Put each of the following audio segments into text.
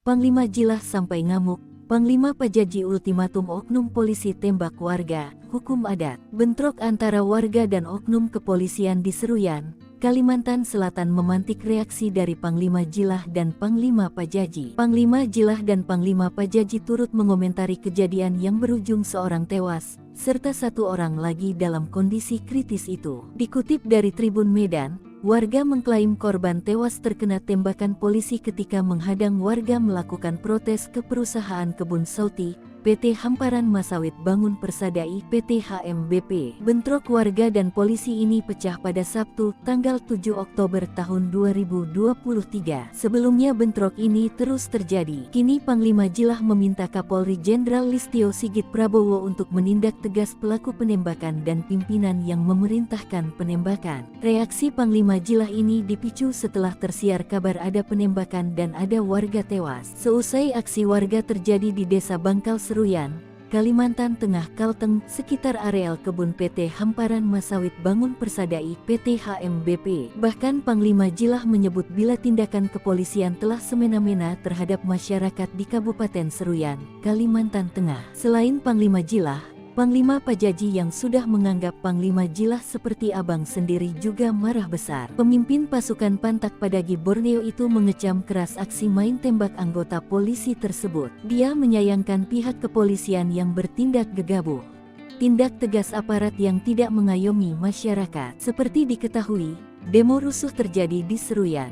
Panglima Jilah sampai ngamuk, Panglima Pajaji ultimatum oknum polisi tembak warga, hukum adat. Bentrok antara warga dan oknum kepolisian di Seruyan, Kalimantan Selatan memantik reaksi dari Panglima Jilah dan Panglima Pajaji. Panglima Jilah dan Panglima Pajaji turut mengomentari kejadian yang berujung seorang tewas, serta satu orang lagi dalam kondisi kritis itu. Dikutip dari Tribun Medan, warga mengklaim korban tewas terkena tembakan polisi ketika menghadang warga melakukan protes ke perusahaan kebun Sauti, PT Hamparan Masawit Bangun Persadai PT HMBP. Bentrok warga dan polisi ini pecah pada Sabtu, tanggal 7 Oktober tahun 2023. Sebelumnya bentrok ini terus terjadi. Kini Panglima Jilah meminta Kapolri Jenderal Listio Sigit Prabowo untuk menindak tegas pelaku penembakan dan pimpinan yang memerintahkan penembakan. Reaksi Panglima Jilah ini dipicu setelah tersiar kabar ada penembakan dan ada warga tewas. Seusai aksi warga terjadi di Desa Bangkal Seruyan, Kalimantan Tengah Kalteng, sekitar areal kebun PT Hamparan Masawit Bangun Persadai PT HMBP. Bahkan Panglima Jilah menyebut bila tindakan kepolisian telah semena-mena terhadap masyarakat di Kabupaten Seruyan, Kalimantan Tengah. Selain Panglima Jilah, Panglima Pajaji yang sudah menganggap Panglima Jilah seperti abang sendiri juga marah besar. Pemimpin pasukan Pantak Padagi Borneo itu mengecam keras aksi main tembak anggota polisi tersebut. Dia menyayangkan pihak kepolisian yang bertindak gegabah. Tindak tegas aparat yang tidak mengayomi masyarakat. Seperti diketahui, demo rusuh terjadi di Seruyan.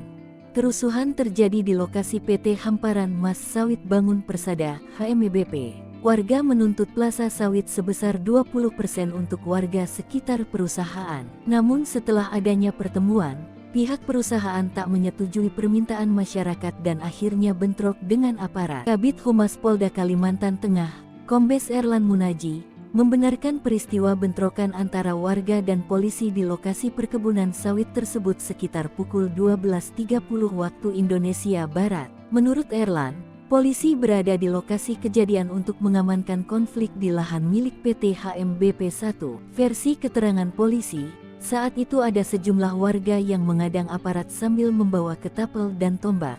Kerusuhan terjadi di lokasi PT Hamparan Mas Sawit Bangun Persada, HMBP. Warga menuntut Plaza Sawit sebesar 20% untuk warga sekitar perusahaan. Namun setelah adanya pertemuan, pihak perusahaan tak menyetujui permintaan masyarakat dan akhirnya bentrok dengan aparat. Kabid Humas Polda Kalimantan Tengah, Kombes Erlan Munaji, membenarkan peristiwa bentrokan antara warga dan polisi di lokasi perkebunan sawit tersebut sekitar pukul 12.30 waktu Indonesia Barat. Menurut Erlan, polisi berada di lokasi kejadian untuk mengamankan konflik di lahan milik PT HMBP 1. Versi keterangan polisi, saat itu ada sejumlah warga yang mengadang aparat sambil membawa ketapel dan tombak.